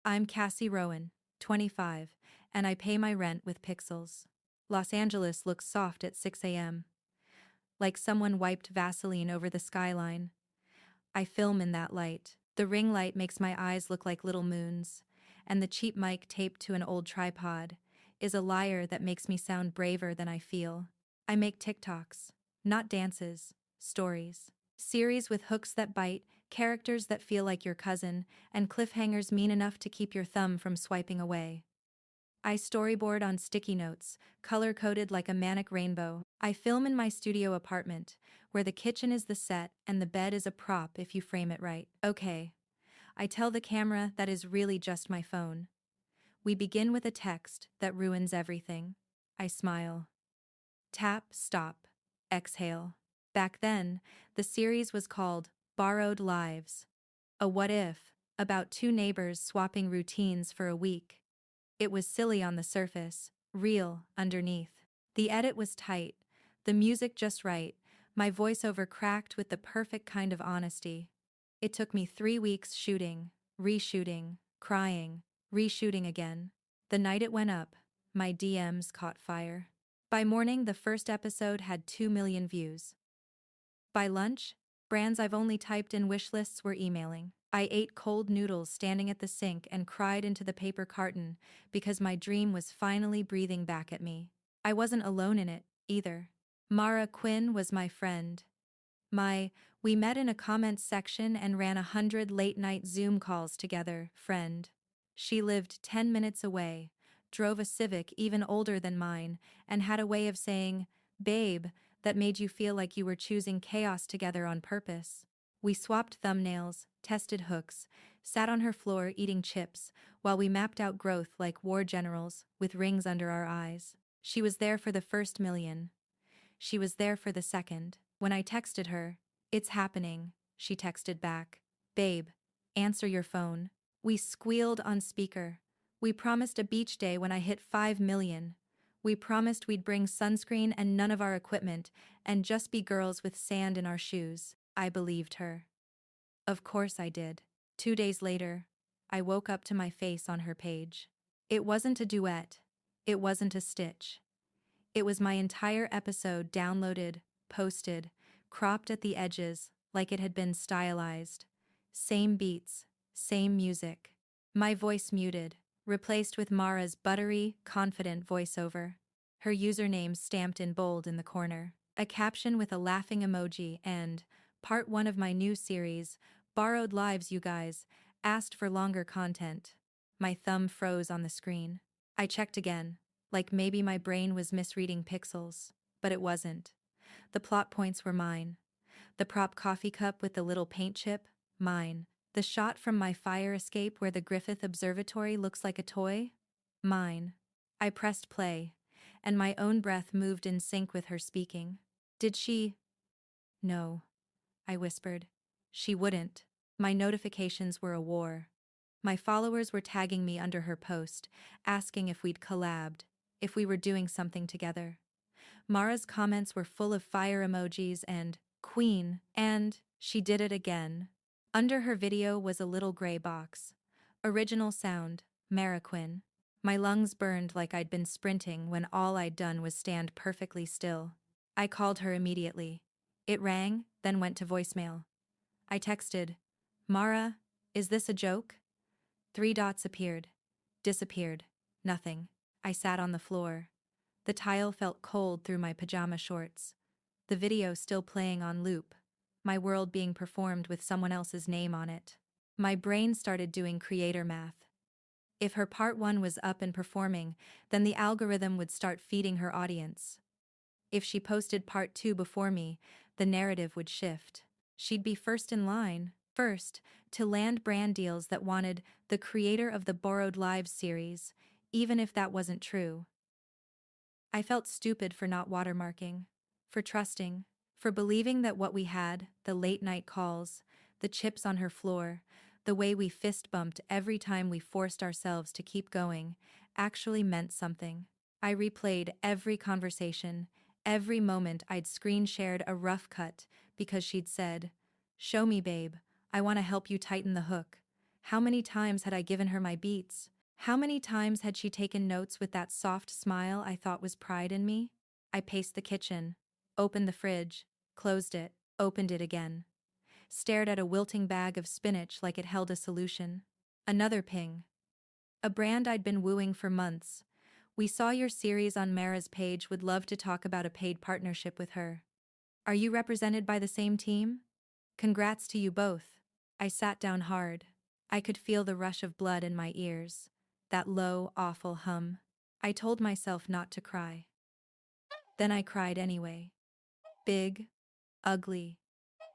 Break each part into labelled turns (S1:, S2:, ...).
S1: I'm Cassie Rowan, 25, and I pay my rent with pixels. Los Angeles looks soft at 6 a.m. Like someone wiped Vaseline over the skyline. I film in that light. The ring light makes my eyes look like little moons, and the cheap mic taped to an old tripod is a liar that makes me sound braver than I feel. I make TikToks, not dances, stories. Series with hooks that bite, characters that feel like your cousin, and cliffhangers mean enough to keep your thumb from swiping away. I storyboard on sticky notes, color-coded like a manic rainbow. I film in my studio apartment, where the kitchen is the set and the bed is a prop if you frame it right. Okay. I tell the camera that is really just my phone. We begin with a text that ruins everything. I smile. Tap, stop, exhale. Back then, the series was called Borrowed Lives. A what if, about two neighbors swapping routines for a week. It was silly on the surface, real underneath. The edit was tight, the music just right, my voiceover cracked with the perfect kind of honesty. It took me 3 weeks shooting, reshooting, crying, reshooting again. The night it went up, my DMs caught fire. By morning, the first episode had 2 million views. By lunch, brands I've only typed in wish lists were emailing. I ate cold noodles standing at the sink and cried into the paper carton because my dream was finally breathing back at me. I wasn't alone in it, either. Mara Quinn was my friend. We met in a comments section and ran 100 late-night Zoom calls together, friend. She lived 10 minutes away, drove a Civic even older than mine, and had a way of saying, babe, that made you feel like you were choosing chaos together on purpose. We swapped thumbnails, tested hooks, sat on her floor eating chips, while we mapped out growth like war generals, with rings under our eyes. She was there for the first million. She was there for the second. When I texted her, "It's happening," she texted back, "Babe, answer your phone." We squealed on speaker. We promised a beach day when I hit 5 million. We promised we'd bring sunscreen and none of our equipment, and just be girls with sand in our shoes. I believed her. Of course I did. 2 days later, I woke up to my face on her page. It wasn't a duet. It wasn't a stitch. It was my entire episode downloaded, posted, cropped at the edges, like it had been stylized. Same beats, same music. My voice muted, replaced with Mara's buttery, confident voiceover. Her username stamped in bold in the corner. A caption with a laughing emoji and, part 1 of my new series, Borrowed Lives you guys, asked for longer content. My thumb froze on the screen. I checked again, like maybe my brain was misreading pixels, but it wasn't. The plot points were mine. The prop coffee cup with the little paint chip, mine. The shot from my fire escape where the Griffith Observatory looks like a toy, mine. I pressed play, and my own breath moved in sync with her speaking. Did she? No, I whispered. She wouldn't. My notifications were a war. My followers were tagging me under her post, asking if we'd collabed, if we were doing something together. Mara's comments were full of fire emojis and "Queen," and she did it again. Under her video was a little gray box. Original sound, Mara Quinn. My lungs burned like I'd been sprinting when all I'd done was stand perfectly still. I called her immediately. It rang, then went to voicemail. I texted, "Mara, is this a joke?" 3 dots appeared. Disappeared. Nothing. I sat on the floor. The tile felt cold through my pajama shorts. The video still playing on loop. My world being performed with someone else's name on it. My brain started doing creator math. If her part 1 was up and performing, then the algorithm would start feeding her audience. If she posted part 2 before me, the narrative would shift. She'd be first in line, first, to land brand deals that wanted the creator of the Borrowed Lives series, even if that wasn't true. I felt stupid for not watermarking, for trusting, for believing that what we had, the late-night calls, the chips on her floor, the way we fist-bumped every time we forced ourselves to keep going, actually meant something. I replayed every conversation, every moment I'd screen-shared a rough cut because she'd said, "Show me, babe, I want to help you tighten the hook." How many times had I given her my beats? How many times had she taken notes with that soft smile I thought was pride in me? I paced the kitchen, opened the fridge, closed it, opened it again. Stared at a wilting bag of spinach like it held a solution. Another ping. A brand I'd been wooing for months. We saw your series on Mara's page, would love to talk about a paid partnership with her. Are you represented by the same team? Congrats to you both. I sat down hard. I could feel the rush of blood in my ears. That low, awful hum. I told myself not to cry. Then I cried anyway. Big, ugly,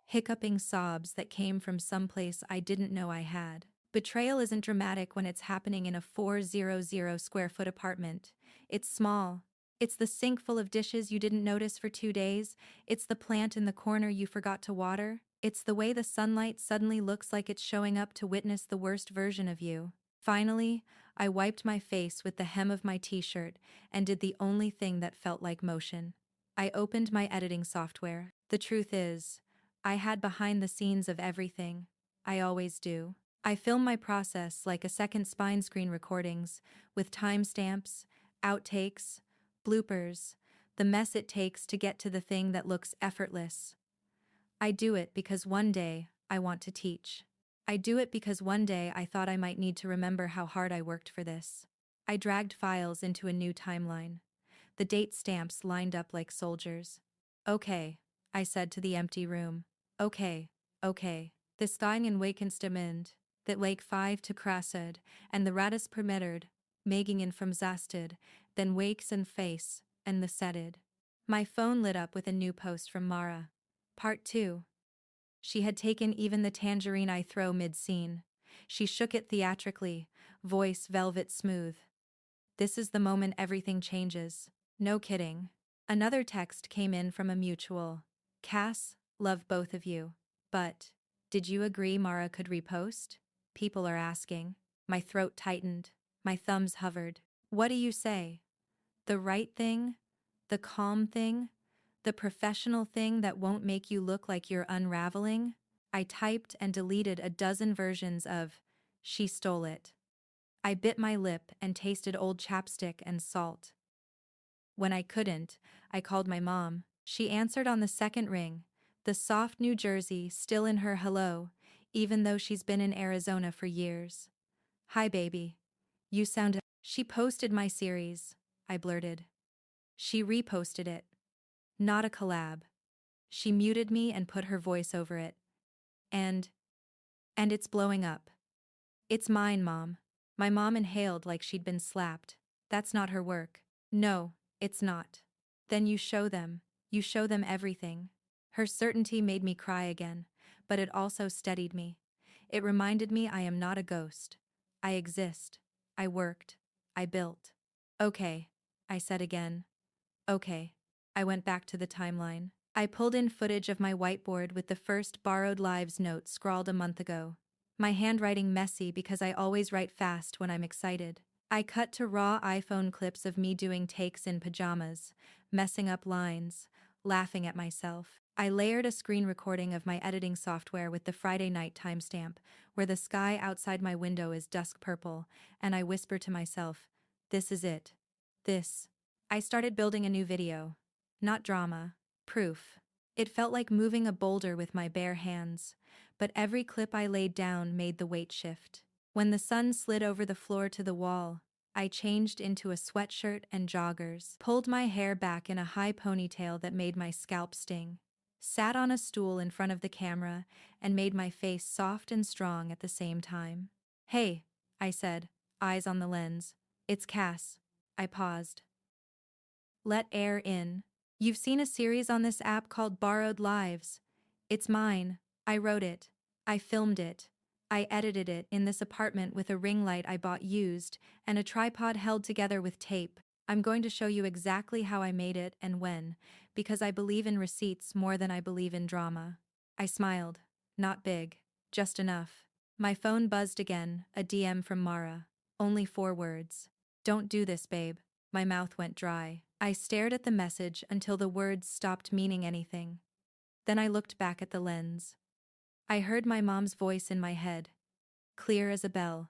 S1: hiccuping sobs that came from someplace I didn't know I had. Betrayal isn't dramatic when it's happening in a 400 square foot apartment. It's small. It's the sink full of dishes you didn't notice for 2 days. It's the plant in the corner you forgot to water. It's the way the sunlight suddenly looks like it's showing up to witness the worst version of you. Finally, I wiped my face with the hem of my t-shirt and did the only thing that felt like motion. I opened my editing software. The truth is, I had behind the scenes of everything. I always do. I film my process like a second spine screen recordings, with timestamps, outtakes, bloopers, the mess it takes to get to the thing that looks effortless. I do it because one day I want to teach. I do it because one day I thought I might need to remember how hard I worked for this. I dragged files into a new timeline. The date stamps lined up like soldiers. Okay, I said to the empty room. Okay. This dying in Wakenstamind, that Lake 5 to Krasad, and the Radis permitted, Magingen from Zasted, then Wakes and Face, and the Setted. My phone lit up with a new post from Mara. Part 2. She had taken even the tangerine I throw mid-scene. She shook it theatrically, voice velvet smooth. This is the moment everything changes. No kidding. Another text came in from a mutual. Cass, love both of you. But, did you agree Mara could repost? People are asking. My throat tightened. My thumbs hovered. What do you say? The right thing? The calm thing? The professional thing that won't make you look like you're unraveling? I typed and deleted a dozen versions of "She stole it." I bit my lip and tasted old chapstick and salt. When I couldn't, I called my mom. She answered on the second ring, the soft New Jersey still in her hello, even though she's been in Arizona for years. Hi baby. You sound... She posted my series, I blurted. She reposted it. Not a collab. She muted me and put her voice over it. And it's blowing up. It's mine, Mom. My mom inhaled like she'd been slapped. That's not her work. No, it's not. Then you show them. You show them everything. Her certainty made me cry again, but it also steadied me. It reminded me I am not a ghost. I exist. I worked. I built. Okay, I said again. Okay. I went back to the timeline. I pulled in footage of my whiteboard with the first borrowed lives note scrawled a month ago. My handwriting messy because I always write fast when I'm excited. I cut to raw iPhone clips of me doing takes in pajamas, messing up lines, laughing at myself. I layered a screen recording of my editing software with the Friday night timestamp, where the sky outside my window is dusk purple, and I whisper to myself, this is it. This. I started building a new video. Not drama. Proof. It felt like moving a boulder with my bare hands, but every clip I laid down made the weight shift. When the sun slid over the floor to the wall, I changed into a sweatshirt and joggers, pulled my hair back in a high ponytail that made my scalp sting, sat on a stool in front of the camera, and made my face soft and strong at the same time. Hey, I said, eyes on the lens. It's Cass. I paused. Let air in. You've seen a series on this app called Borrowed Lives. It's mine. I wrote it. I filmed it. I edited it in this apartment with a ring light I bought used and a tripod held together with tape. I'm going to show you exactly how I made it and when, because I believe in receipts more than I believe in drama. I smiled. Not big. Just enough. My phone buzzed again, a DM from Mara. Only 4 words. Don't do this, babe. My mouth went dry. I stared at the message until the words stopped meaning anything. Then I looked back at the lens. I heard my mom's voice in my head. clear as a bell.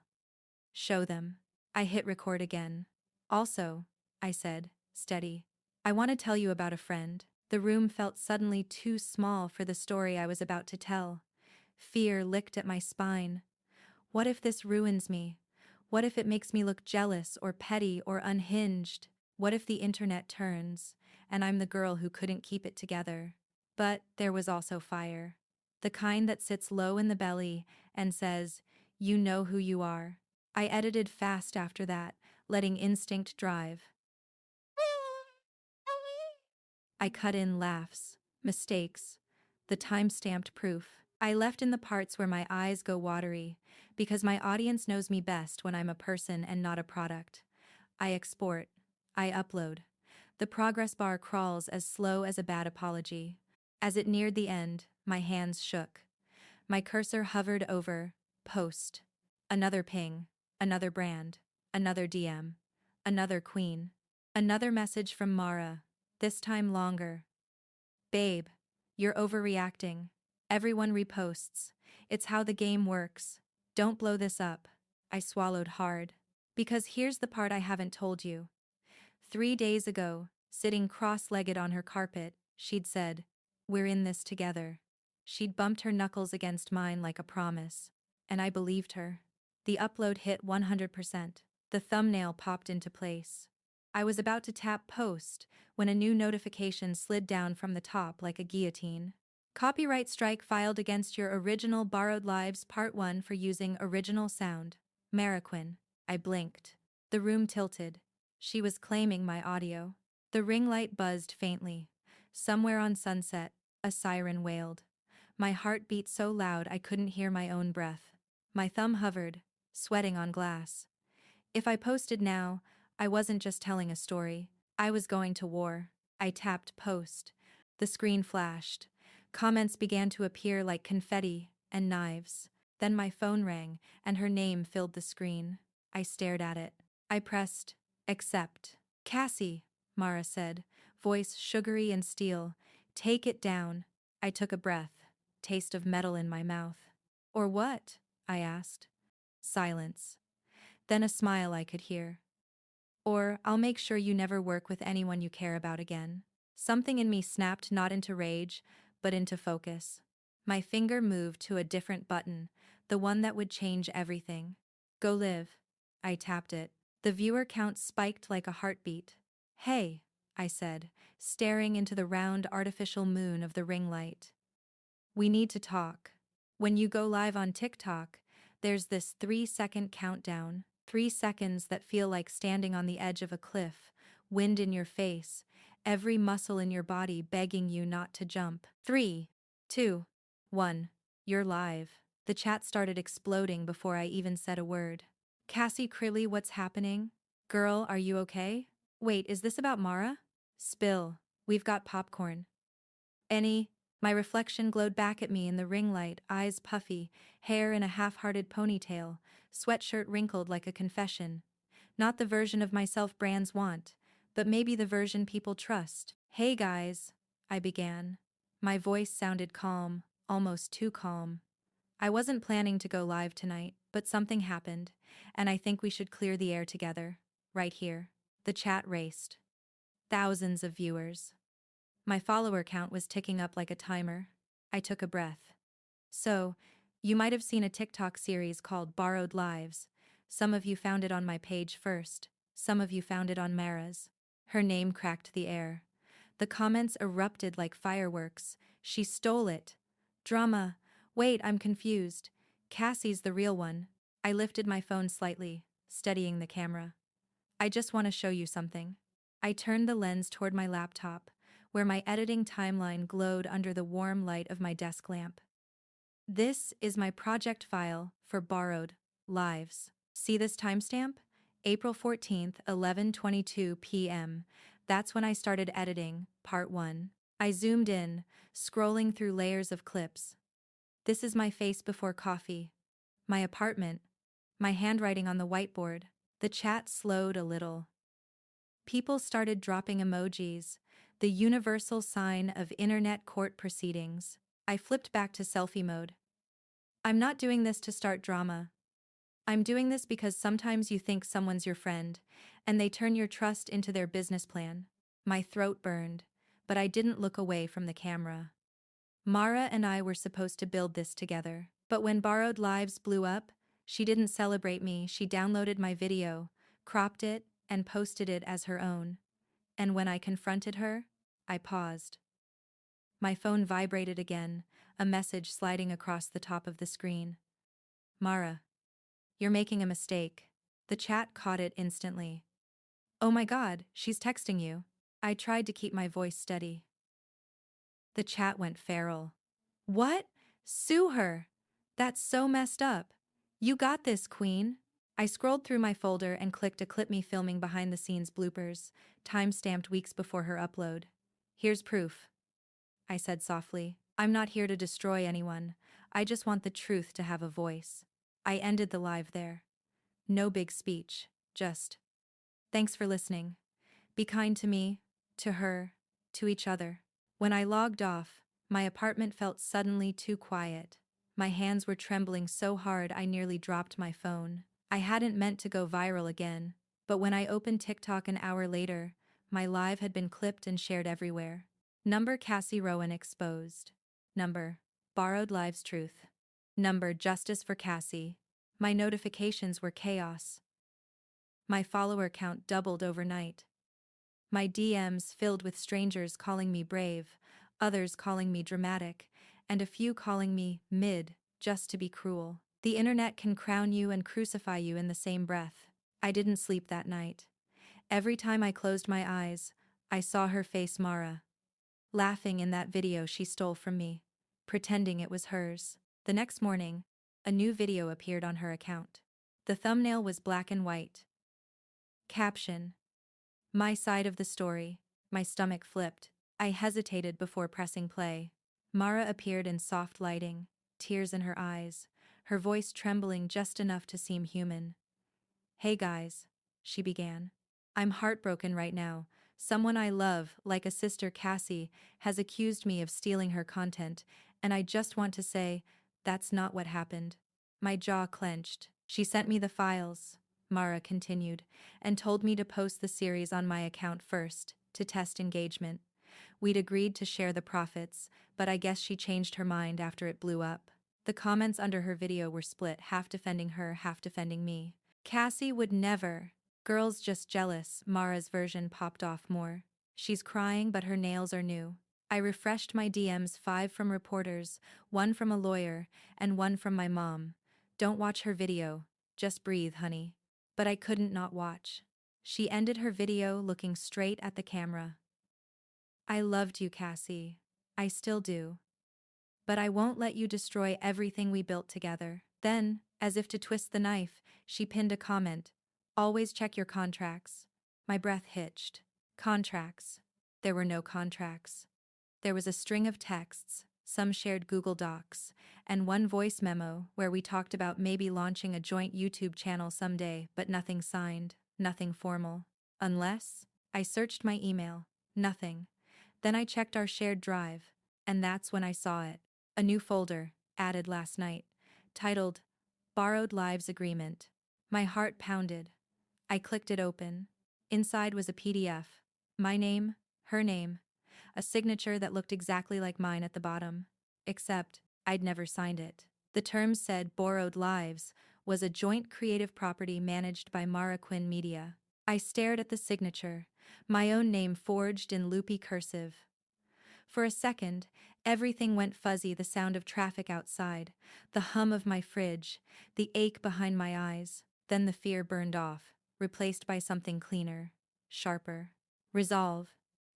S1: Show them. I hit record again. Also, I said, steady. I want to tell you about a friend. The room felt suddenly too small for the story I was about to tell. Fear licked at my spine. What if this ruins me? What if it makes me look jealous or petty or unhinged? What if the internet turns, and I'm the girl who couldn't keep it together? But there was also fire. The kind that sits low in the belly and says, "You know who you are." I edited fast after that, letting instinct drive. I cut in laughs, mistakes, the time-stamped proof. I left in the parts where my eyes go watery, because my audience knows me best when I'm a person and not a product. I export. I upload. The progress bar crawls as slow as a bad apology. As it neared the end, my hands shook. My cursor hovered over post. Another ping. Another brand. Another DM. Another queen. Another message from Mara. This time longer. Babe, you're overreacting. Everyone reposts. It's how the game works. Don't blow this up. I swallowed hard. Because here's the part I haven't told you. 3 days ago, sitting cross-legged on her carpet, she'd said, "We're in this together." She'd bumped her knuckles against mine like a promise. And I believed her. The upload hit 100%. The thumbnail popped into place. I was about to tap post when a new notification slid down from the top like a guillotine. Copyright strike filed against your original Borrowed Lives Part 1 for using original sound. Mariquin. I blinked. The room tilted. She was claiming my audio. The ring light buzzed faintly. Somewhere on Sunset, a siren wailed. My heart beat so loud I couldn't hear my own breath. My thumb hovered, sweating on glass. If I posted now, I wasn't just telling a story. I was going to war. I tapped post. The screen flashed. Comments began to appear like confetti and knives. Then my phone rang, and her name filled the screen. I stared at it. I pressed accept. "Cassie," Mara said, voice sugary and steel. "Take it down." I took a breath, taste of metal in my mouth. "Or what?" I asked. Silence. Then a smile I could hear. "Or I'll make sure you never work with anyone you care about again." Something in me snapped not into rage, but into focus. My finger moved to a different button, the one that would change everything. "Go live." I tapped it. The viewer count spiked like a heartbeat. "Hey," I said, staring into the round artificial moon of the ring light. "We need to talk. When you go live on TikTok, there's this 3-second countdown. 3 seconds that feel like standing on the edge of a cliff, wind in your face, every muscle in your body begging you not to jump. 3, 2, 1. You're live." The chat started exploding before I even said a word. "Cassie Crilly, what's happening? Girl, are you okay? Wait, is this about Mara? Spill. We've got popcorn." "Any?" My reflection glowed back at me in the ring light, eyes puffy, hair in a half-hearted ponytail, sweatshirt wrinkled like a confession. Not the version of myself brands want, but maybe the version people trust. "Hey guys," I began. My voice sounded calm, almost too calm. "I wasn't planning to go live tonight, but something happened, and I think we should clear the air together. Right here." The chat raced. Thousands of viewers. My follower count was ticking up like a timer. I took a breath. "So, you might have seen a TikTok series called Borrowed Lives. Some of you found it on my page first. Some of you found it on Mara's." Her name cracked the air. The comments erupted like fireworks. "She stole it. Drama. Wait, I'm confused. Cassie's the real one." I lifted my phone slightly, steadying the camera. "I just want to show you something." I turned the lens toward my laptop, where my editing timeline glowed under the warm light of my desk lamp. "This is my project file for Borrowed Lives. See this timestamp? April 14th, 11:22 p.m. That's when I started editing, part 1. I zoomed in, scrolling through layers of clips. This is my face before coffee. My apartment. My handwriting on the whiteboard. The chat slowed a little. People started dropping emojis, the universal sign of internet court proceedings. I flipped back to selfie mode. "I'm not doing this to start drama. I'm doing this because sometimes you think someone's your friend, and they turn your trust into their business plan. My throat burned, but I didn't look away from the camera. Mara and I were supposed to build this together, but when Borrowed Lives blew up, she didn't celebrate me. She downloaded my video, cropped it, and posted it as her own. And when I confronted her, I paused. My phone vibrated again, a message sliding across the top of the screen. Mara, you're making a mistake. The chat caught it instantly. Oh my god, she's texting you. I tried to keep my voice steady. The chat went feral. What? Sue her. That's so messed up. You got this, queen. I scrolled through my folder and clicked a clip me filming behind the scenes bloopers, time-stamped weeks before her upload. Here's proof, I said softly. I'm not here to destroy anyone. I just want the truth to have a voice. I ended the live there. No big speech, just, thanks for listening. Be kind to me, to her, to each other. When I logged off, my apartment felt suddenly too quiet. My hands were trembling so hard I nearly dropped my phone. I hadn't meant to go viral again, but when I opened TikTok an hour later, my live had been clipped and shared everywhere. Number Cassie Rowan exposed. Number Borrowed Lives Truth. Number Justice for Cassie. My notifications were chaos. My follower count doubled overnight. My DMs filled with strangers calling me brave, others calling me dramatic, and a few calling me mid, just to be cruel. The internet can crown you and crucify you in the same breath. I didn't sleep that night. Every time I closed my eyes, I saw her face, Mara, laughing in that video she stole from me, pretending it was hers. The next morning, a new video appeared on her account. The thumbnail was black and white. Caption: my side of the story. My stomach flipped. I hesitated before pressing play. Mara appeared in soft lighting, tears in her eyes, her voice trembling just enough to seem human. Hey guys, she began. I'm heartbroken right now. Someone I love, like a sister, Cassie, has accused me of stealing her content, and I just want to say, that's not what happened. My jaw clenched. She sent me the files, Mara continued, and told me to post the series on my account first, to test engagement. We'd agreed to share the profits, but I guess she changed her mind after it blew up. The comments under her video were split, half defending her, half defending me. Cassie would never. Girls just jealous. Mara's version popped off more. She's crying but her nails are new. I refreshed my DMs, 5 from reporters, 1 from a lawyer, and 1 from my mom. Don't watch her video. Just breathe, honey. But I couldn't not watch. She ended her video looking straight at the camera. I loved you, Cassie. I still do. But I won't let you destroy everything we built together. Then, as if to twist the knife, she pinned a comment. Always check your contracts. My breath hitched. Contracts. There were no contracts. There was a string of texts, some shared Google Docs, and one voice memo where we talked about maybe launching a joint YouTube channel someday, but nothing signed, nothing formal. Unless, I searched my email. Nothing. Then I checked our shared drive, and that's when I saw it. A new folder, added last night, titled Borrowed Lives Agreement. My heart pounded. I clicked it open. Inside was a PDF. My name, her name, a signature that looked exactly like mine at the bottom. Except, I'd never signed it. The terms said Borrowed Lives was a joint creative property managed by Mara Quinn Media. I stared at the signature, my own name forged in loopy cursive. For a second, everything went fuzzy, the sound of traffic outside, the hum of my fridge, the ache behind my eyes. Then the fear burned off, replaced by something cleaner, sharper. Resolve.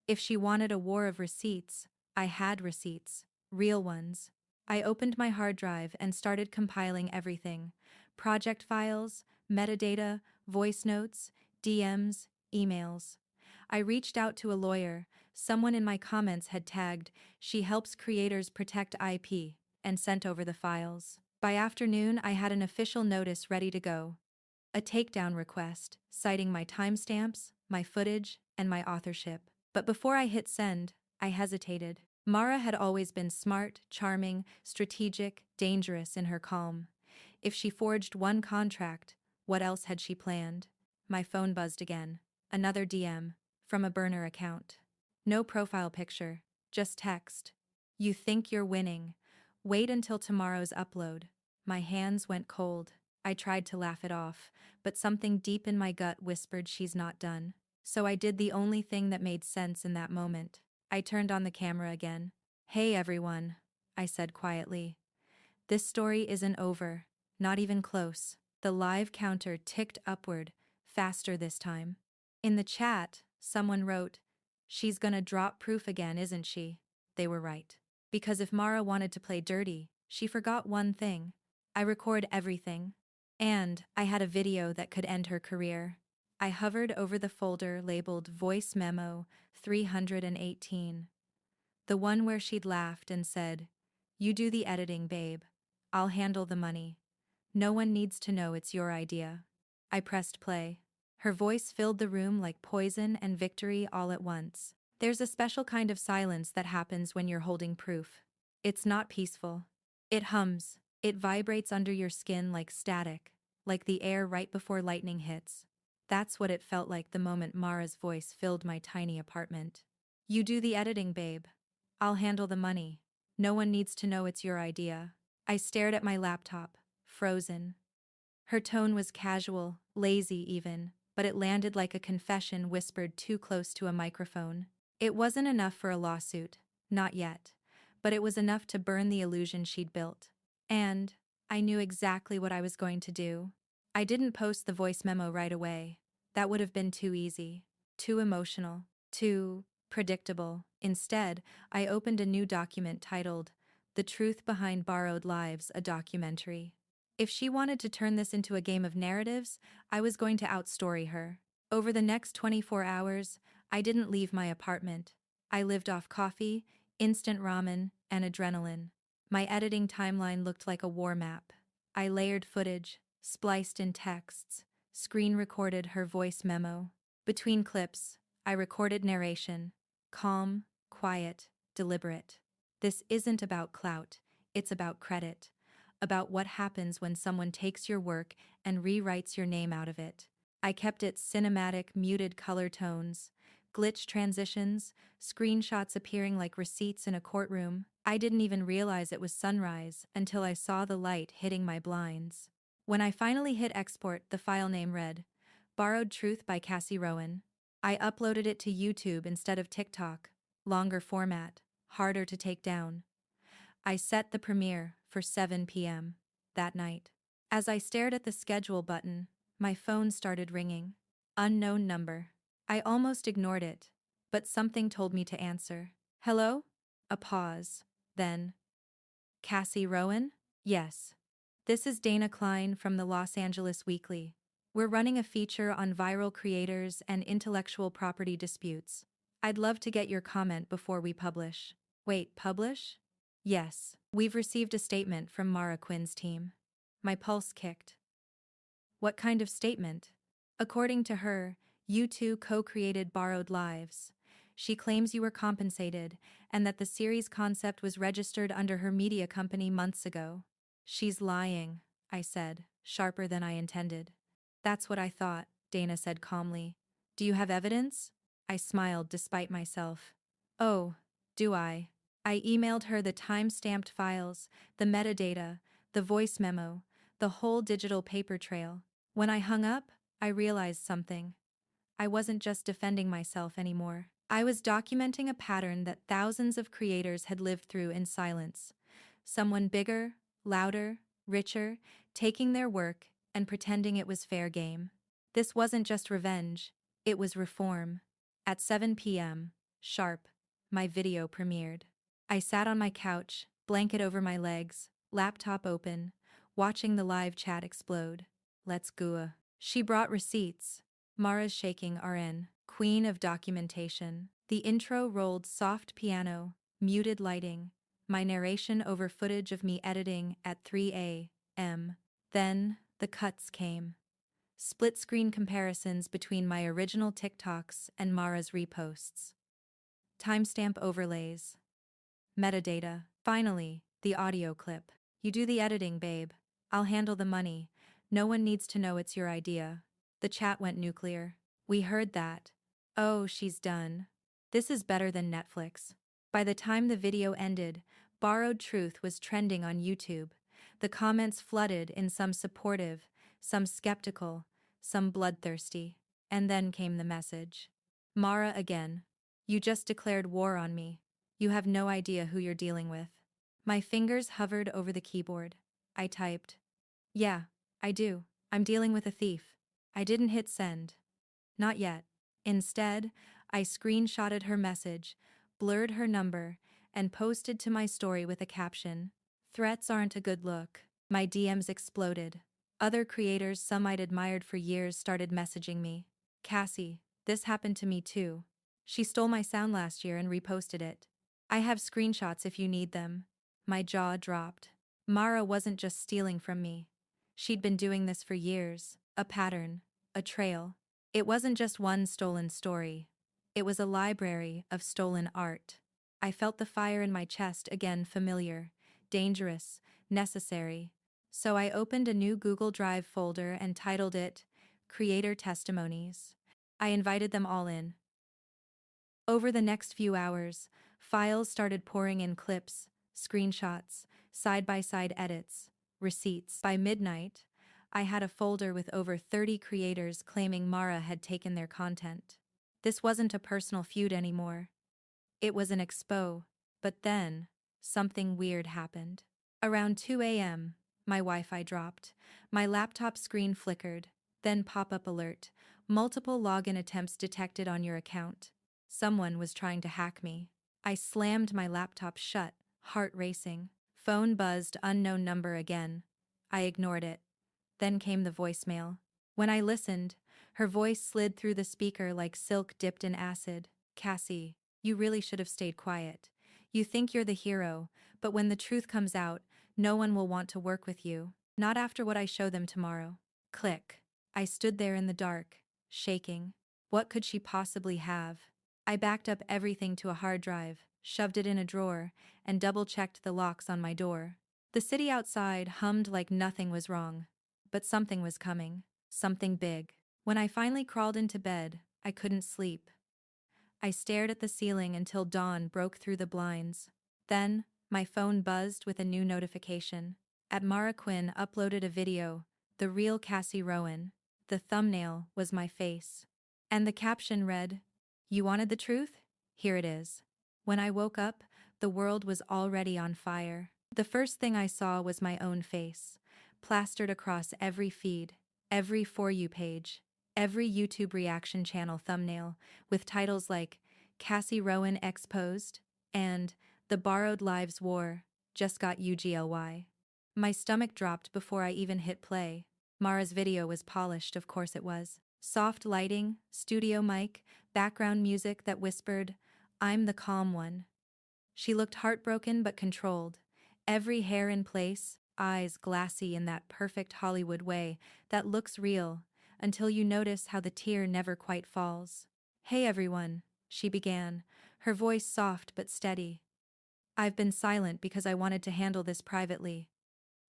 S1: If she wanted a war of receipts, I had receipts, real ones. I opened my hard drive and started compiling everything. Project files, metadata, voice notes, DMs, emails. I reached out to a lawyer. Someone in my comments had tagged, "She helps creators protect IP," and sent over the files. By afternoon, I had an official notice ready to go. A takedown request, citing my timestamps, my footage, and my authorship. But before I hit send, I hesitated. Mara had always been smart, charming, strategic, dangerous in her calm. If she forged one contract, what else had she planned? My phone buzzed again. Another DM. From a burner account. No profile picture. Just text. You think you're winning. Wait until tomorrow's upload. My hands went cold. I tried to laugh it off, but something deep in my gut whispered she's not done. So I did the only thing that made sense in that moment. I turned on the camera again. Hey everyone, I said quietly. This story isn't over. Not even close. The live counter ticked upward, faster this time. In the chat, someone wrote, "She's gonna drop proof again, isn't she?" They were right. Because if Mara wanted to play dirty, she forgot one thing. I record everything. And I had a video that could end her career. I hovered over the folder labeled Voice Memo 318. The one where she'd laughed and said, "You do the editing, babe. I'll handle the money. No one needs to know it's your idea." I pressed play. Her voice filled the room like poison and victory all at once. There's a special kind of silence that happens when you're holding proof. It's not peaceful. It hums. It vibrates under your skin like static, like the air right before lightning hits. That's what it felt like the moment Mara's voice filled my tiny apartment. "You do the editing, babe. I'll handle the money. No one needs to know it's your idea." I stared at my laptop, frozen. Her tone was casual, lazy even, but it landed like a confession whispered too close to a microphone. It wasn't enough for a lawsuit, not yet, but it was enough to burn the illusion she'd built. And I knew exactly what I was going to do. I didn't post the voice memo right away. That would have been too easy, too emotional, too predictable. Instead, I opened a new document titled, "The Truth Behind Borrowed Lives, a Documentary." If she wanted to turn this into a game of narratives, I was going to outstory her. Over the next 24 hours, I didn't leave my apartment. I lived off coffee, instant ramen, and adrenaline. My editing timeline looked like a war map. I layered footage, spliced in texts, screen recorded her voice memo. Between clips, I recorded narration. Calm, quiet, deliberate. This isn't about clout, it's about credit. About what happens when someone takes your work and rewrites your name out of it. I kept it cinematic, muted color tones, glitch transitions, screenshots appearing like receipts in a courtroom. I didn't even realize it was sunrise until I saw the light hitting my blinds. When I finally hit export, the file name read, "Borrowed Truth by Cassie Rowan." I uploaded it to YouTube instead of TikTok. Longer format, harder to take down. I set the premiere for 7 p.m. that night. As I stared at the schedule button, my phone started ringing. Unknown number. I almost ignored it, but something told me to answer. "Hello?" A pause. Then, "Cassie Rowan?" "Yes. This is Dana Klein from the Los Angeles Weekly. We're running a feature on viral creators and intellectual property disputes. I'd love to get your comment before we publish." "Wait, publish?" "Yes, we've received a statement from Mara Quinn's team." My pulse kicked. "What kind of statement?" "According to her, you two co-created Borrowed Lives. She claims you were compensated, and that the series concept was registered under her media company months ago." "She's lying," I said, sharper than I intended. "That's what I thought," Dana said calmly. "Do you have evidence?" I smiled despite myself. "Oh, do I?" I emailed her the time-stamped files, the metadata, the voice memo, the whole digital paper trail. When I hung up, I realized something. I wasn't just defending myself anymore. I was documenting a pattern that thousands of creators had lived through in silence. Someone bigger, louder, richer, taking their work and pretending it was fair game. This wasn't just revenge, it was reform. At 7 p.m., sharp, my video premiered. I sat on my couch, blanket over my legs, laptop open, watching the live chat explode. "Let's go." She brought receipts. Mara's shaking RN, queen of documentation. The intro rolled soft piano, muted lighting, my narration over footage of me editing at 3 a.m. Then, the cuts came. Split-screen comparisons between my original TikToks and Mara's reposts. Timestamp overlays. Metadata. Finally, the audio clip. "You do the editing, babe. I'll handle the money. No one needs to know it's your idea. The chat went nuclear. We heard that. Oh, she's done. This is better than Netflix. By the time the video ended, Borrowed Truth was trending on YouTube. The comments flooded in, some supportive, some skeptical, some bloodthirsty. And then came the message. Mara again. You just declared war on me. You have no idea who you're dealing with. My fingers hovered over the keyboard. I typed. Yeah, I do. I'm dealing with a thief. I didn't hit send. Not yet. Instead, I screenshotted her message, blurred her number, and posted to my story with a caption. Threats aren't a good look. My DMs exploded. Other creators some I'd admired for years started messaging me. Cassie, this happened to me too. She stole my sound last year and reposted it. I have screenshots if you need them. My jaw dropped. Mara wasn't just stealing from me. She'd been doing this for years. A pattern. A trail. It wasn't just one stolen story. It was a library of stolen art. I felt the fire in my chest again, familiar, dangerous, necessary. So I opened a new Google Drive folder and titled it Creator Testimonies. I invited them all in. Over the next few hours, files started pouring in: clips, screenshots, side-by-side edits, receipts. By midnight, I had a folder with over 30 creators claiming Mara had taken their content. This wasn't a personal feud anymore. It was an expo. But then, something weird happened. Around 2 a.m., my Wi-Fi dropped. My laptop screen flickered. Then pop-up alert. Multiple login attempts detected on your account. Someone was trying to hack me. I slammed my laptop shut, heart racing. Phone buzzed, unknown number again. I ignored it. Then came the voicemail. When I listened, her voice slid through the speaker like silk dipped in acid. Cassie, you really should have stayed quiet. You think you're the hero, but when the truth comes out, no one will want to work with you. Not after what I show them tomorrow. Click. I stood there in the dark, shaking. What could she possibly have? I backed up everything to a hard drive, shoved it in a drawer, and double-checked the locks on my door. The city outside hummed like nothing was wrong. But something was coming. Something big. When I finally crawled into bed, I couldn't sleep. I stared at the ceiling until dawn broke through the blinds. Then, my phone buzzed with a new notification. Mara Quinn uploaded a video, the real Cassie Rowan. The thumbnail was my face. And the caption read, "You wanted the truth? Here it is." When I woke up, the world was already on fire. The first thing I saw was my own face, plastered across every feed, every For You page, every YouTube reaction channel thumbnail, with titles like Cassie Rowan Exposed and The Borrowed Lives War Just Got UGLY. My stomach dropped before I even hit play. Mara's video was polished, of course it was. Soft lighting, studio mic, background music that whispered, "I'm the calm one." She looked heartbroken but controlled. Every hair in place, eyes glassy in that perfect Hollywood way that looks real, until you notice how the tear never quite falls. "Hey everyone," she began, her voice soft but steady. "I've been silent because I wanted to handle this privately.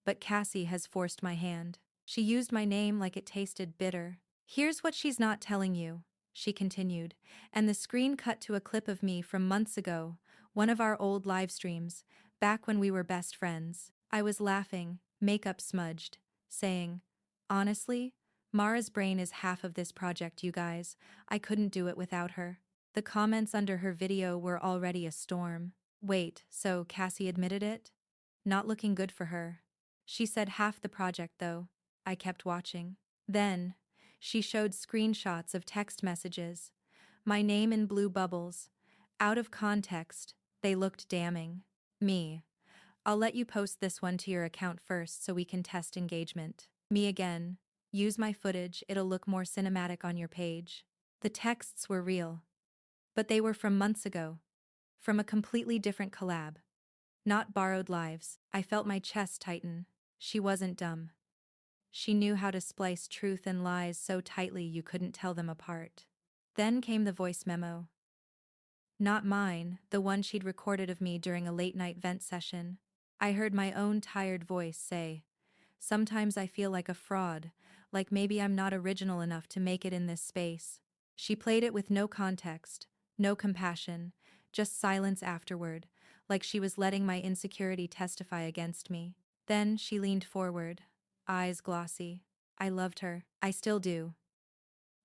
S1: But Cassie has forced my hand. She used my name like it tasted bitter. Here's what she's not telling you," she continued, and the screen cut to a clip of me from months ago, one of our old live streams, back when we were best friends. I was laughing, makeup smudged, saying, "Honestly, Mara's brain is half of this project, you guys. I couldn't do it without her." The comments under her video were already a storm. Wait, so Cassie admitted it? Not looking good for her. She said half the project though. I kept watching. Then, she showed screenshots of text messages. My name in blue bubbles. Out of context, they looked damning. Me. "I'll let you post this one to your account first so we can test engagement." Me again. "Use my footage, it'll look more cinematic on your page." The texts were real. But they were from months ago. From a completely different collab. Not borrowed lives. I felt my chest tighten. She wasn't dumb. She knew how to splice truth and lies so tightly you couldn't tell them apart. Then came the voice memo. Not mine, the one she'd recorded of me during a late-night vent session. I heard my own tired voice say, Sometimes I feel like a fraud, like maybe I'm not original enough to make it in this space. She played it with no context, no compassion, just silence afterward, like she was letting my insecurity testify against me. Then she leaned forward, eyes glossy. I loved her. I still do.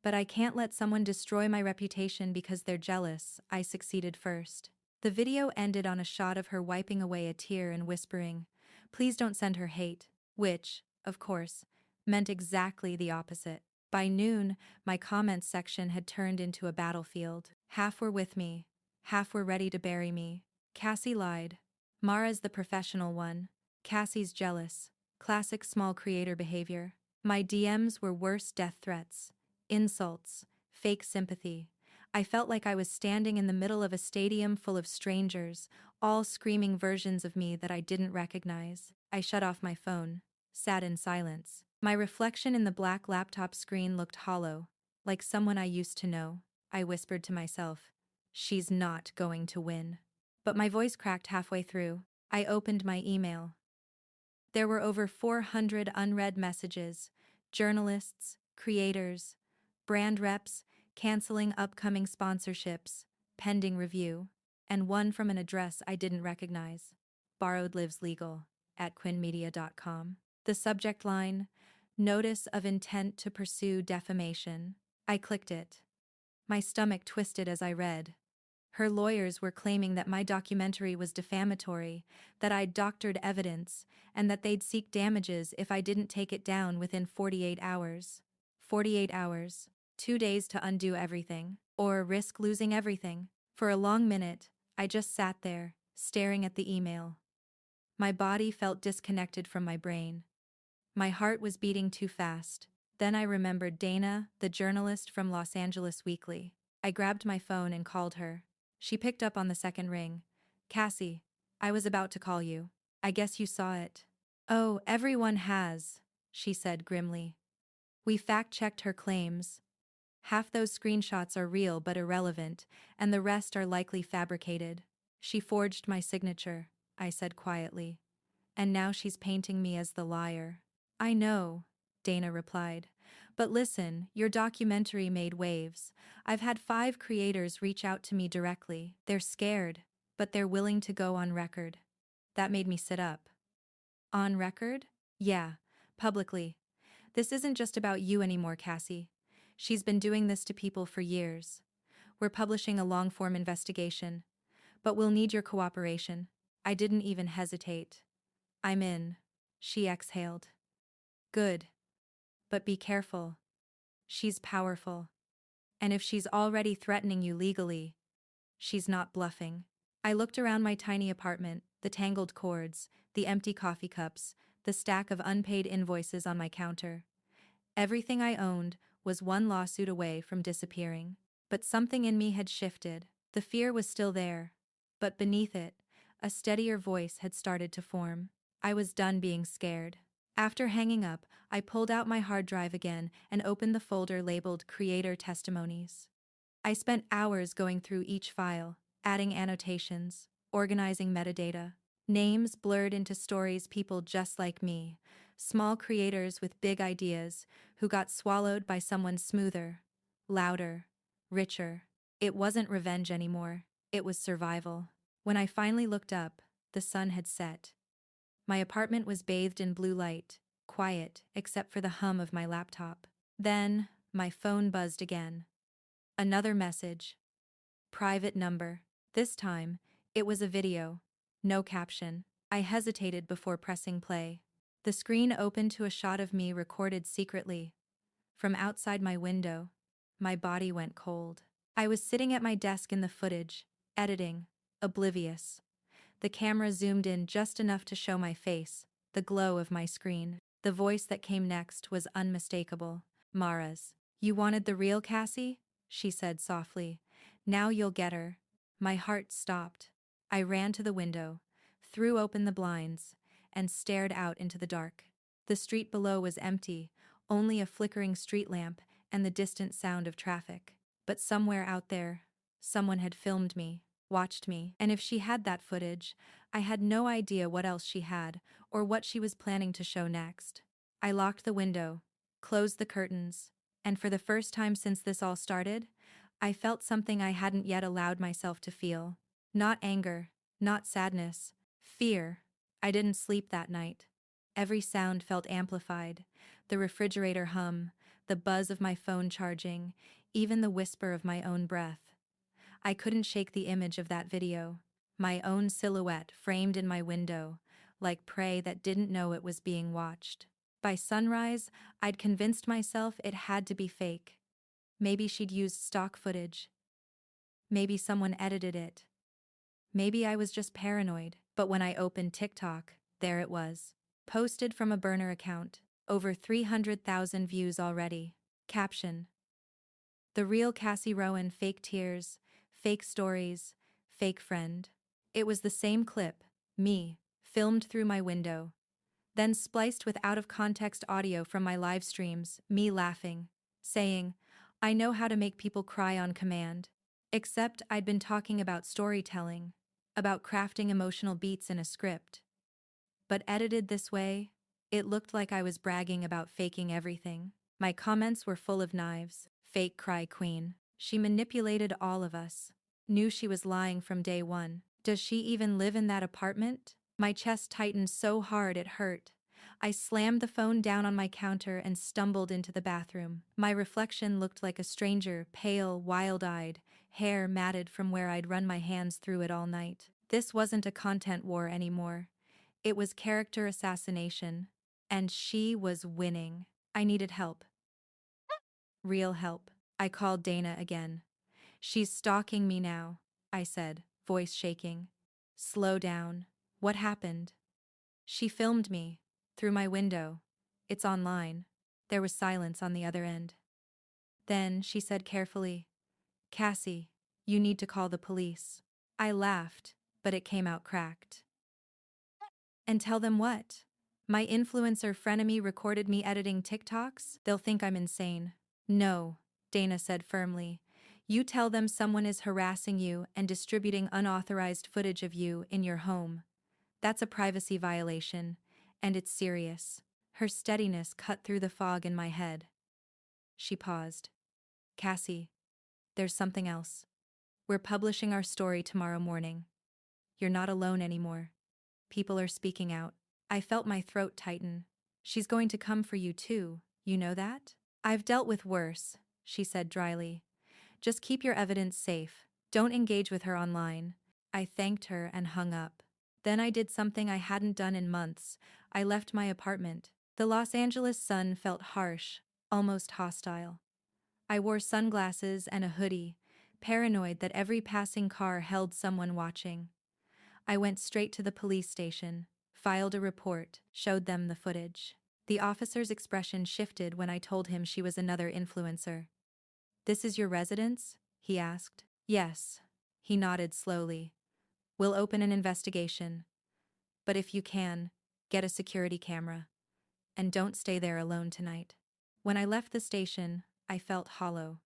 S1: But I can't let someone destroy my reputation because they're jealous. I succeeded first. The video ended on a shot of her wiping away a tear and whispering, "Please don't send her hate," which, of course, meant exactly the opposite. By noon, my comments section had turned into a battlefield. Half were with me, half were ready to bury me. Cassie lied. Mara's the professional one. Cassie's jealous. Classic small creator behavior. My DMs were worse death threats, insults, fake sympathy. I felt like I was standing in the middle of a stadium full of strangers, all screaming versions of me that I didn't recognize. I shut off my phone, sat in silence. My reflection in the black laptop screen looked hollow, like someone I used to know. I whispered to myself, "She's not going to win." But my voice cracked halfway through. I opened my email. There were over 400 unread messages, journalists, creators, brand reps, canceling upcoming sponsorships, pending review, and one from an address I didn't recognize. Borrowed Lives Legal, at quinmedia.com. The subject line, Notice of Intent to Pursue Defamation. I clicked it. My stomach twisted as I read. Her lawyers were claiming that my documentary was defamatory, that I'd doctored evidence, and that they'd seek damages if I didn't take it down within 48 hours. 48 hours. 2 days to undo everything, or risk losing everything. For a long minute, I just sat there, staring at the email. My body felt disconnected from my brain. My heart was beating too fast. Then I remembered Dana, the journalist from Los Angeles Weekly. I grabbed my phone and called her. She picked up on the second ring. "Cassie, I was about to call you. I guess you saw it." "Oh, everyone has," she said grimly. We fact-checked her claims. Half those screenshots are real but irrelevant, and the rest are likely fabricated. "She forged my signature," I said quietly. "And now she's painting me as the liar." "I know," Dana replied. "But listen, your documentary made waves. I've had 5 creators reach out to me directly. They're scared, but they're willing to go on record." That made me sit up. "On record?" "Yeah, publicly. This isn't just about you anymore, Cassie. She's been doing this to people for years. We're publishing a long-form investigation, but we'll need your cooperation." I didn't even hesitate. "I'm in," she exhaled. "Good. But be careful. She's powerful. And if she's already threatening you legally, she's not bluffing." I looked around my tiny apartment, the tangled cords, the empty coffee cups, the stack of unpaid invoices on my counter. Everything I owned was one lawsuit away from disappearing. But something in me had shifted. The fear was still there, but beneath it, a steadier voice had started to form. I was done being scared. After hanging up, I pulled out my hard drive again and opened the folder labeled Creator Testimonies. I spent hours going through each file, adding annotations, organizing metadata. Names blurred into stories people just like me, small creators with big ideas who got swallowed by someone smoother, louder, richer. It wasn't revenge anymore, it was survival. When I finally looked up, the sun had set. My apartment was bathed in blue light, quiet except for the hum of my laptop. Then, my phone buzzed again. Another message. Private number. This time, it was a video. No caption. I hesitated before pressing play. The screen opened to a shot of me recorded secretly. From outside my window, my body went cold. I was sitting at my desk in the footage, editing, oblivious. The camera zoomed in just enough to show my face, the glow of my screen. The voice that came next was unmistakable. "Mara's. You wanted the real Cassie?" she said softly. "Now you'll get her." My heart stopped. I ran to the window, threw open the blinds, and stared out into the dark. The street below was empty, only a flickering street lamp and the distant sound of traffic. But somewhere out there, someone had filmed me, watched me, and if she had that footage, I had no idea what else she had or what she was planning to show next. I locked the window, closed the curtains, and for the first time since this all started, I felt something I hadn't yet allowed myself to feel. Not anger, not sadness, fear. I didn't sleep that night. Every sound felt amplified: the refrigerator hum, the buzz of my phone charging, even the whisper of my own breath. I couldn't shake the image of that video, my own silhouette framed in my window, like prey that didn't know it was being watched. By sunrise, I'd convinced myself it had to be fake. Maybe she'd used stock footage. Maybe someone edited it. Maybe I was just paranoid. But when I opened TikTok, there it was. Posted from a burner account. Over 300,000 views already. Caption: The real Cassie Rowan, fake tears, fake stories, fake friend. It was the same clip, me, filmed through my window, then spliced with out-of-context audio from my live streams, me laughing, saying, "I know how to make people cry on command." Except I'd been talking about storytelling, about crafting emotional beats in a script. But edited this way, it looked like I was bragging about faking everything. My comments were full of knives. Fake cry queen. She manipulated all of us. Knew she was lying from day one. Does she even live in that apartment? My chest tightened so hard it hurt. I slammed the phone down on my counter and stumbled into the bathroom. My reflection looked like a stranger, pale, wild-eyed, hair matted from where I'd run my hands through it all night. This wasn't a content war anymore. It was character assassination. And she was winning. I needed help. Real help. I called Dana again. "She's stalking me now," I said, voice shaking. "Slow down. What happened?" "She filmed me. Through my window. It's online." There was silence on the other end. Then she said carefully, "Cassie, you need to call the police." I laughed, but it came out cracked. "And tell them what? My influencer frenemy recorded me editing TikToks? They'll think I'm insane." "No," Dana said firmly. "You tell them someone is harassing you and distributing unauthorized footage of you in your home. That's a privacy violation, and it's serious." Her steadiness cut through the fog in my head. She paused. "Cassie, there's something else. We're publishing our story tomorrow morning. You're not alone anymore. People are speaking out." I felt my throat tighten. "She's going to come for you too, you know that?" "I've dealt with worse," she said dryly. "Just keep your evidence safe. Don't engage with her online." I thanked her and hung up. Then I did something I hadn't done in months. I left my apartment. The Los Angeles sun felt harsh, almost hostile. I wore sunglasses and a hoodie, paranoid that every passing car held someone watching. I went straight to the police station, filed a report, showed them the footage. The officer's expression shifted when I told him she was another influencer. "This is your residence?" he asked. "Yes." He nodded slowly. "We'll open an investigation. But if you can, get a security camera. And don't stay there alone tonight." When I left the station, I felt hollow,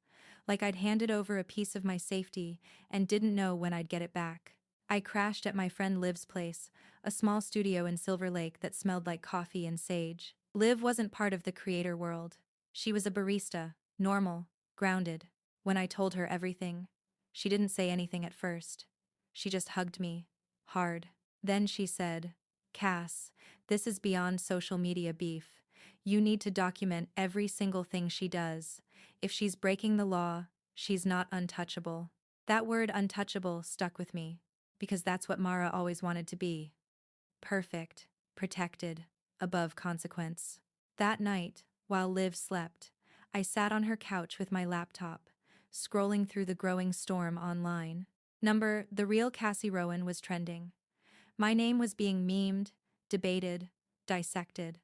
S1: like I'd handed over a piece of my safety and didn't know when I'd get it back. I crashed at my friend Liv's place, a small studio in Silver Lake that smelled like coffee and sage. Liv wasn't part of the creator world. She was a barista, normal, grounded. When I told her everything, she didn't say anything at first. She just hugged me, hard. Then she said, "Cass, this is beyond social media beef. You need to document every single thing she does. If she's breaking the law, she's not untouchable." That word untouchable stuck with me, because that's what Mara always wanted to be. Perfect, protected, above consequence. That night, while Liv slept, I sat on her couch with my laptop, scrolling through the growing storm online. The real Cassie Rowan was trending. My name was being memed, debated, dissected.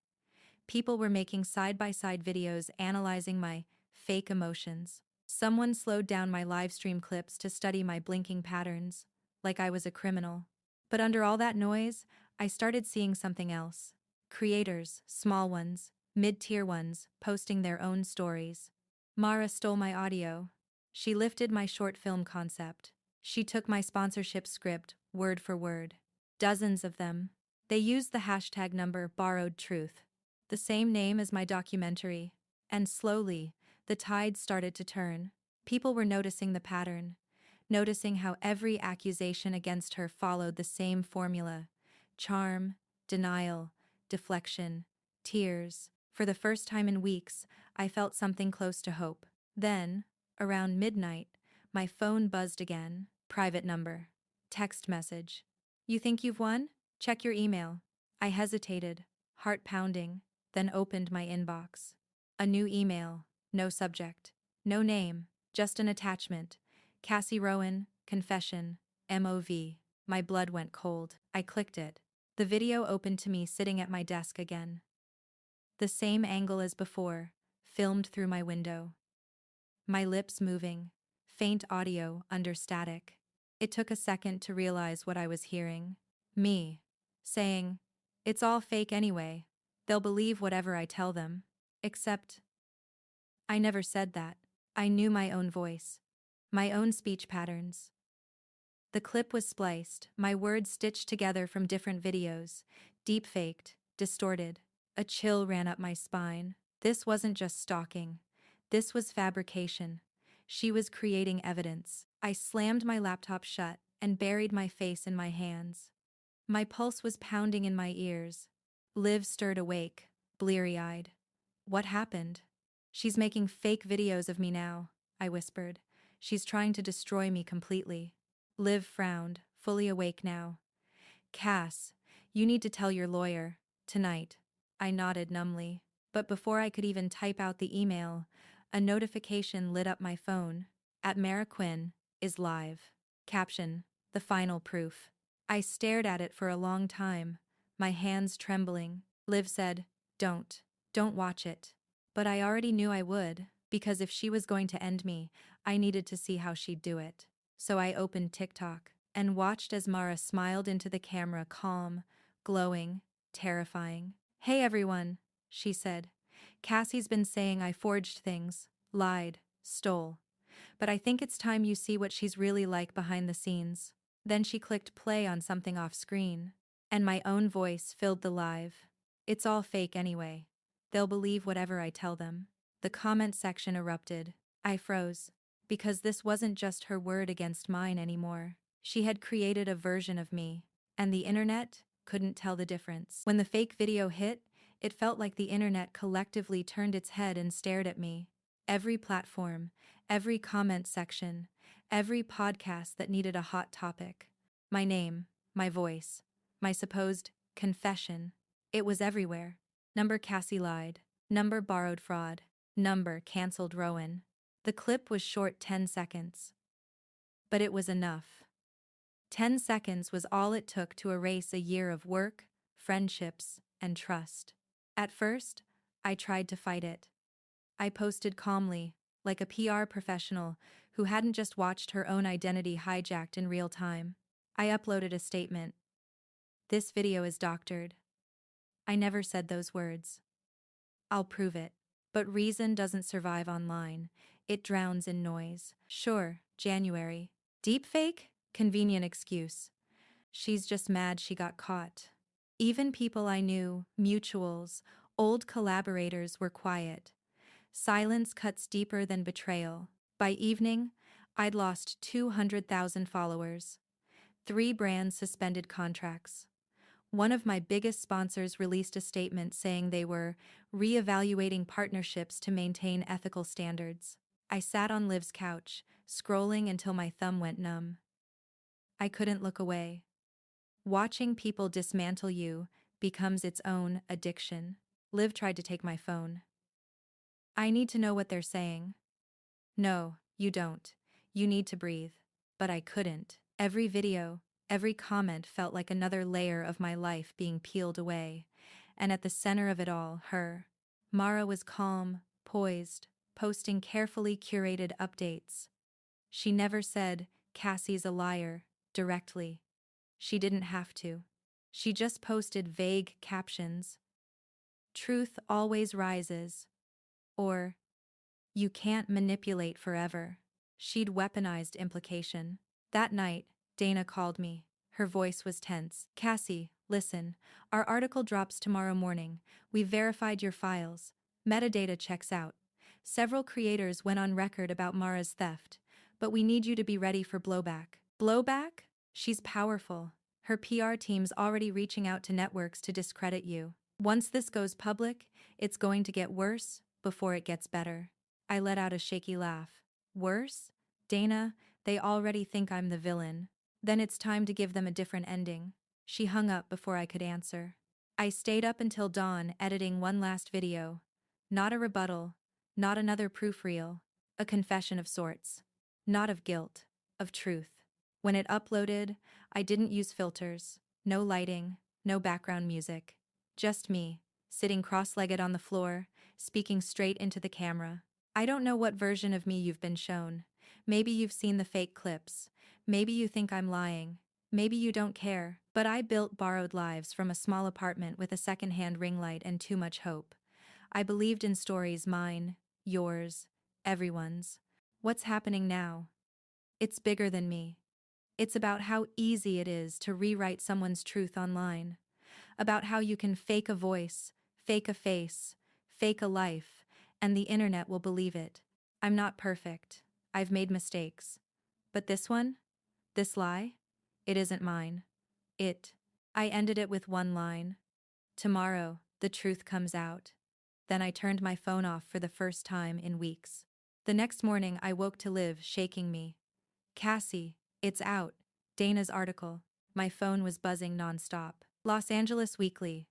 S1: People were making side-by-side videos analyzing my fake emotions. Someone slowed down my livestream clips to study my blinking patterns, like I was a criminal. But under all that noise, I started seeing something else. Creators, small ones, mid-tier ones, posting their own stories. Mara stole my audio. She lifted my short film concept. She took my sponsorship script, word for word. Dozens of them. They used the hashtag #BorrowedTruth. the same name as my documentary. And slowly, the tide started to turn. People were noticing the pattern, noticing how every accusation against her followed the same formula: charm, denial, deflection, tears. For the first time in weeks, I felt something close to hope. Then, around midnight, my phone buzzed again. Private number. Text message. You think you've won? Check your email. I hesitated, heart pounding, then opened my inbox. A new email, no subject, no name, just an attachment. Cassie Rowan, confession, MOV. My blood went cold. I clicked it. The video opened to me sitting at my desk again. The same angle as before, filmed through my window. My lips moving, faint audio under static. It took a second to realize what I was hearing. Me, saying, "It's all fake anyway. They'll believe whatever I tell them." Except, I never said that. I knew my own voice, my own speech patterns. The clip was spliced, my words stitched together from different videos, deep-faked, distorted. A chill ran up my spine. This wasn't just stalking. This was fabrication. She was creating evidence. I slammed my laptop shut and buried my face in my hands. My pulse was pounding in my ears. Liv stirred awake, bleary-eyed. What happened? She's making fake videos of me now, I whispered. She's trying to destroy me completely. Liv frowned, fully awake now. Cass, you need to tell your lawyer, tonight. I nodded numbly. But before I could even type out the email, a notification lit up my phone. At Mara Quinn is live. Caption, the final proof. I stared at it for a long time, my hands trembling. Liv said, don't watch it. But I already knew I would, because if she was going to end me, I needed to see how she'd do it. So I opened TikTok and watched as Mara smiled into the camera, calm, glowing, terrifying. "Hey everyone," she said. "Cassie's been saying I forged things, lied, stole. But I think it's time you see what she's really like behind the scenes." Then she clicked play on something off screen, and my own voice filled the live. "It's all fake anyway. They'll believe whatever I tell them." The comment section erupted. I froze, because this wasn't just her word against mine anymore. She had created a version of me, and the internet couldn't tell the difference. When the fake video hit, it felt like the internet collectively turned its head and stared at me. Every platform, every comment section, every podcast that needed a hot topic. My name, my voice, my supposed confession. It was everywhere. Number Cassie lied. Number borrowed fraud. Number cancelled Rowan. The clip was short, 10 seconds. But it was enough. 10 seconds was all it took to erase a year of work, friendships, and trust. At first, I tried to fight it. I posted calmly, like a PR professional who hadn't just watched her own identity hijacked in real time. I uploaded a statement. "This video is doctored." I never said those words. I'll prove it. But reason doesn't survive online. It drowns in noise. Sure, January. Deepfake? Convenient excuse. She's just mad she got caught. Even people I knew, mutuals, old collaborators, were quiet. Silence cuts deeper than betrayal. By evening, I'd lost 200,000 followers. 3 brands suspended contracts. One of my biggest sponsors released a statement saying they were reevaluating partnerships to maintain ethical standards. I sat on Liv's couch, scrolling until my thumb went numb. I couldn't look away. Watching people dismantle you becomes its own addiction. Liv tried to take my phone. "I need to know what they're saying." "No, you don't. You need to breathe." But I couldn't. Every video, every comment felt like another layer of my life being peeled away. And at the center of it all, her. Mara was calm, poised, posting carefully curated updates. She never said, "Cassie's a liar," directly. She didn't have to. She just posted vague captions. "Truth always rises," or "You can't manipulate forever." She'd weaponized implication. That night, Dana called me. Her voice was tense. "Cassie, Listen, our article drops tomorrow morning. We've verified your files. Metadata checks out. Several creators went on record about Mara's theft, but we need you to be ready for blowback. Blowback? She's powerful. Her PR team's already reaching out to networks to discredit you. Once this goes public, it's going to get worse before it gets better. I let out a shaky laugh. Worse? Dana, they already think I'm the villain. Then it's time to give them a different ending. She hung up before I could answer. I stayed up until dawn editing one last video. Not a rebuttal, not another proof reel, a confession of sorts. Not of guilt, of truth. When it uploaded, I didn't use filters, no lighting, no background music. Just me, sitting cross-legged on the floor, speaking straight into the camera. I don't know what version of me you've been shown. Maybe you've seen the fake clips. Maybe you think I'm lying. Maybe you don't care, but I built borrowed lives from a small apartment with a secondhand ring light and too much hope. I believed in stories mine, yours, everyone's. What's happening now? It's bigger than me. It's about how easy it is to rewrite someone's truth online. About how you can fake a voice, fake a face, fake a life, and the internet will believe it. I'm not perfect. I've made mistakes. But this one? This lie? It isn't mine. I ended it with one line. Tomorrow, the truth comes out. Then I turned my phone off for the first time in weeks. The next morning I woke to Liv shaking me. Cassie, it's out. Dana's article. My phone was buzzing nonstop. Los Angeles Weekly.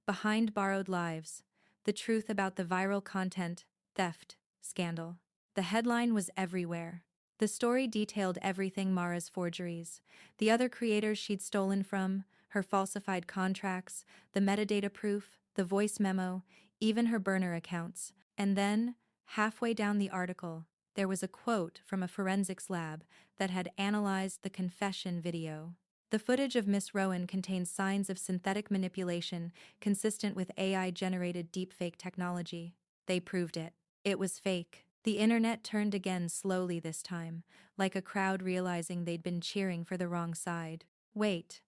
S1: Behind borrowed lives. The truth about the viral content, theft, scandal. The headline was everywhere. The story detailed everything: Mara's forgeries, the other creators she'd stolen from, her falsified contracts, the metadata proof, the voice memo, even her burner accounts. And then, halfway down the article, there was a quote from a forensics lab that had analyzed the confession video. The footage of Miss Rowan contains signs of synthetic manipulation consistent with AI-generated deepfake technology. They proved it. It was fake. The internet turned again slowly this time, like a crowd realizing they'd been cheering for the wrong side. Wait,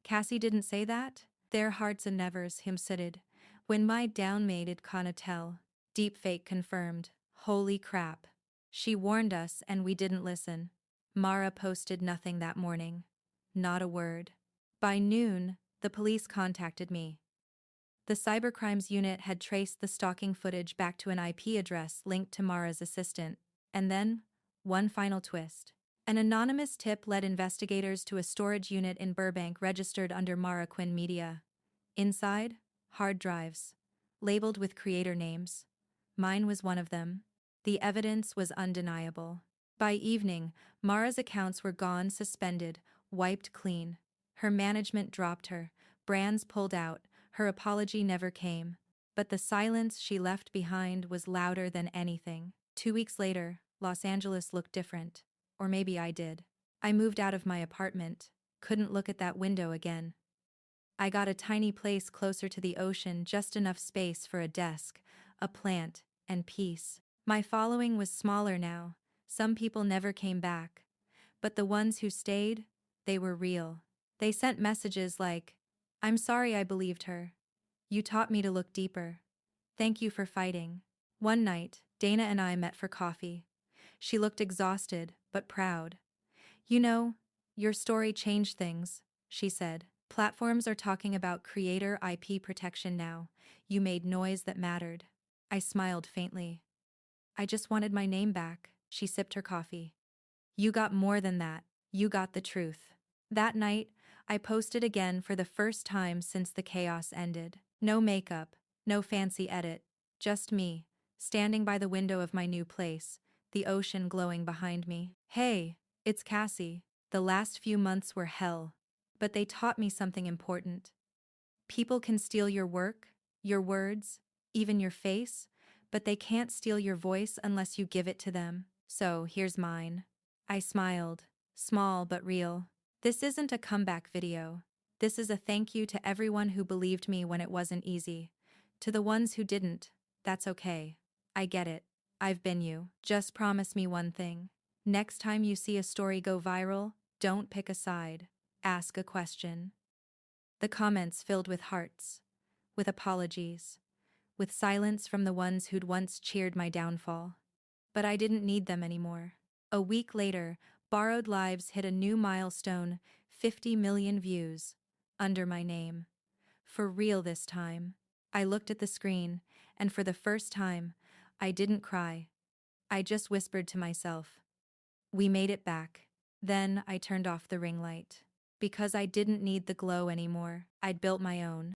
S1: Cassie didn't say that? Their hearts and nevers, him cited. When my downmated canna tell. Deepfake confirmed. Holy crap. She warned us and we didn't listen. Mara posted nothing that morning. Not a word. By noon, the police contacted me. The cybercrimes unit had traced the stalking footage back to an IP address linked to Mara's assistant. And then, one final twist. An anonymous tip led investigators to a storage unit in Burbank registered under Mara Quinn Media. Inside, hard drives, labeled with creator names. Mine was one of them. The evidence was undeniable. By evening, Mara's accounts were gone, suspended, wiped clean. Her management dropped her, brands pulled out, her apology never came. But the silence she left behind was louder than anything. 2 weeks later, Los Angeles looked different. Or maybe I did. I moved out of my apartment, couldn't look at that window again. I got a tiny place closer to the ocean, just enough space for a desk, a plant, and peace. My following was smaller now. Some people never came back. But the ones who stayed, they were real. They sent messages like, "I'm sorry I believed her. You taught me to look deeper. Thank you for fighting." One night, Dana and I met for coffee. She looked exhausted, but proud. "You know, your story changed things," she said. "Platforms are talking about creator IP protection now. You made noise that mattered." I smiled faintly. "I just wanted my name back." She sipped her coffee. "You got more than that. You got the truth." That night, I posted again for the first time since the chaos ended. No makeup, no fancy edit, just me, standing by the window of my new place, the ocean glowing behind me. "Hey, it's Cassie. The last few months were hell. But they taught me something important. People can steal your work, your words, even your face, but they can't steal your voice unless you give it to them. So here's mine." I smiled, small but real. This isn't a comeback video. This is a thank you to everyone who believed me when it wasn't easy. To the ones who didn't, that's okay. I get it. I've been you. Just promise me one thing. Next time you see a story go viral, don't pick a side. Ask a question. The comments filled with hearts, with apologies, with silence from the ones who'd once cheered my downfall. But I didn't need them anymore. A week later, Borrowed Lives hit a new milestone, 50 million views, under my name. For real this time. I looked at the screen, and for the first time, I didn't cry. I just whispered to myself, "We made it back." Then I turned off the ring light. Because I didn't need the glow anymore. I'd built my own.